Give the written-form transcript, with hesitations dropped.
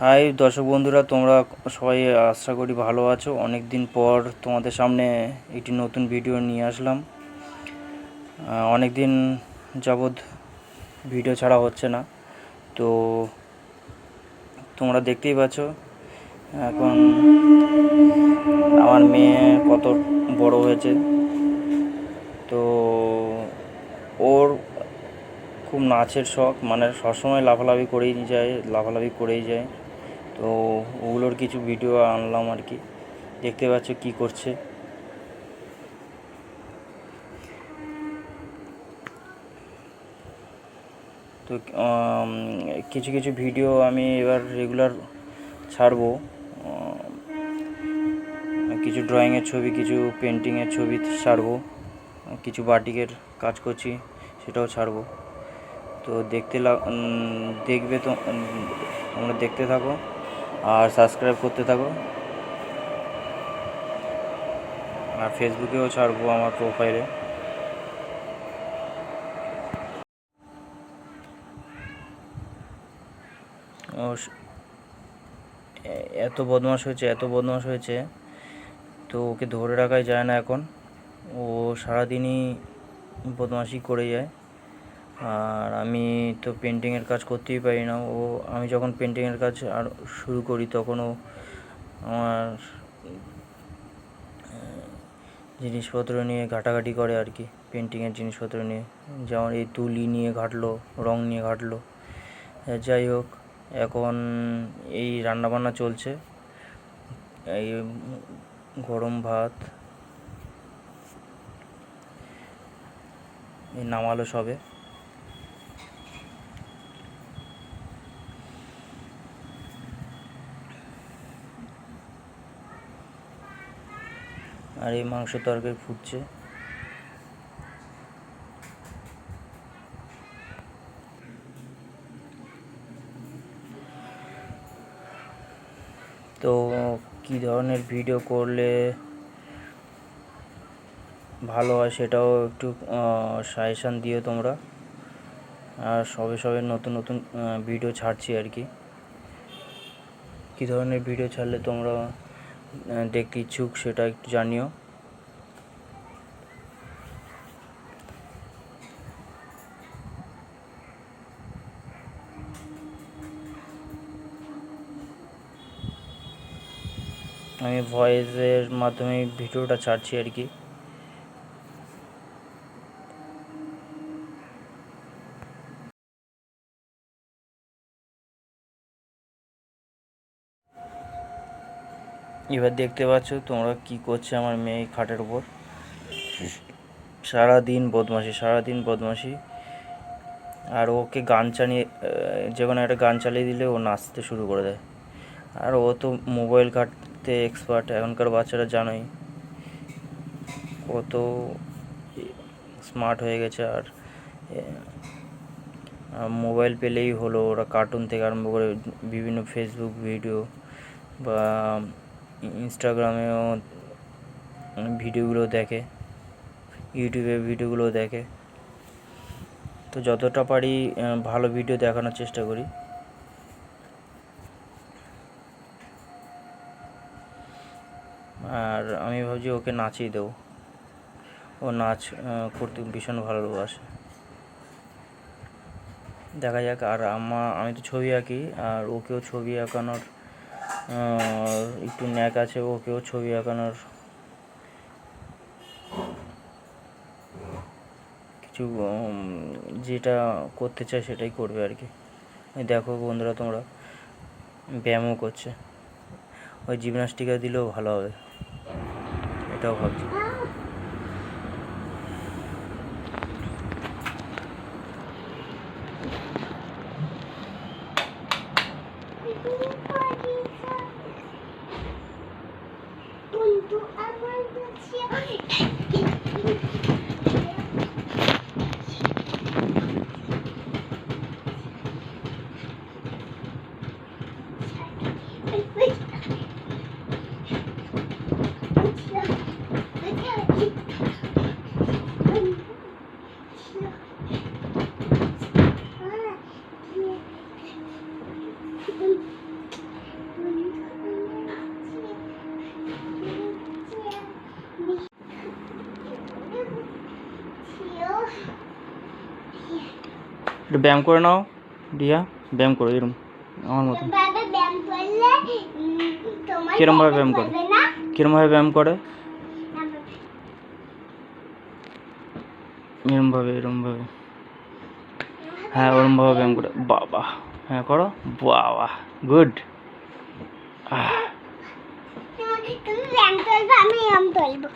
High দর্শক বন্ধুরা, তোমরা সবাই আশা করি ভালো আছো। অনেক দিন পর তোমাদের সামনে একটি নতুন ভিডিও নিয়ে আসলাম। অনেক দিন যাবৎ ভিডিও ছাড়া হচ্ছে না, তো তোমরা দেখতেই পাচ্ছ এখন আমার মেয়ে কত বড় হয়েছে। তো ওর খুব নাচের শখ, মানে সবসময় লাফালাফি করেই যায়। তো ওগুলোর কিছু ভিডিও আনলাম আর কি। দেখতে পাচ্ছ কি করছে। তো কিছু কিছু ভিডিও আমি এবার রেগুলার ছাড়বো। কিছু ড্রয়িংয়ের ছবি, কিছু পেন্টিংয়ের ছবি ছাড়বো, কিছু বাটিকের কাজ করছি সেটাও ছাড়বো। তো দেখবে তো, তোমরা দেখতে থাকো আর সাবস্ক্রাইব করতে থাকো। আর ফেসবুকেও ছাড়বো আমার প্রোফাইলে। এত বদমাশ হয়েছে, তো ওকে ধরে রাখাই যায় না এখন। ও সারাদিনই বদমাশি করে যায়। আর আমি তো পেন্টিংয়ের কাজ করতেই পারি না। আমি যখন পেন্টিংয়ের কাজ আর শুরু করি তখন ও আমার জিনিসপত্র নিয়ে ঘাটাঘাটি করে আর কি। পেন্টিংয়ের জিনিসপত্র নিয়ে, যেমন এই তুলি নিয়ে ঘাটলো, রং নিয়ে ঘাটলো। যাই হোক, এখন এই রান্নাবান্না চলছে। এই গরম ভাত এই নামালো সবে। আর এই মাংস তরকারি ফুটছে। তো কী ধরনের ভিডিও করলে ভালো হয় সেটাও একটু সাজেশান দিও তোমরা। আর সবে নতুন নতুন ভিডিও ছাড়ছি আর কি। কী ধরনের ভিডিও ছাড়লে তোমরা দেখতে ইচ্ছুক সেটা একটু জানিও। আমি ভয়েসের মাধ্যমে ভিডিওটা ছাড়ছি আর কি। এবার দেখতে পাচ্ছ তোমরা কি করছে আমার মেয়ে খাটের উপর। সারাদিন বদমাশি। আর ওকে যে কোনো একটা গান চালিয়ে দিলে ও নাচতে শুরু করে দেয়। আর ও তো মোবাইল ঘাঁটতে এক্সপার্ট। এখনকার বাচ্চারা জানোই কত স্মার্ট হয়ে গেছে। আর মোবাইল পেলেই হলো, ওরা কার্টুন থেকে আরম্ভ করে বিভিন্ন ফেসবুক ভিডিও বা ইনস্টাগ্রামেও ভিডিওগুলো দেখে, ইউটিউবে ভিডিওগুলো দেখে। তো যতটা পারি ভালো ভিডিও দেখানোর চেষ্টা করি। আর আমি ভাবছি ওকে নাচিয়ে দেবো। ও নাচ করতে ভীষণ ভালোবাসে। দেখা যাক। আর আমি তো ছবি আঁকি, আর ওকেও ছবি আঁকানোর একটু ন্যাক আছে। ওকেও ছবি আঁকানোর কিছু যেটা করতে চায় সেটাই করবে আর কি। দেখো বন্ধুরা, তোমরা ব্যায়ামও করছে। ওই জিমনাস্টিকা দিলেও ভালো হবে, এটাও ভাবছি। একটু ব্যায়াম করে নাও রিয়া, ব্যায়াম করো এরম আমার মতো। বাবা ব্যায়াম করলে তোমার কিরম ভাবে পেটে ব্যায়াম করে? পড়বে না। কিরম ভাবে ব্যায়াম করে? এরম ভাবে, এরম ভাবে। হ্যাঁ ওরম ভাবে ব্যায়াম করে। বাবা, হ্যাঁ করো। বাবা, গুড। তুমি ব্যায়াম করবে, আমি আম করবো।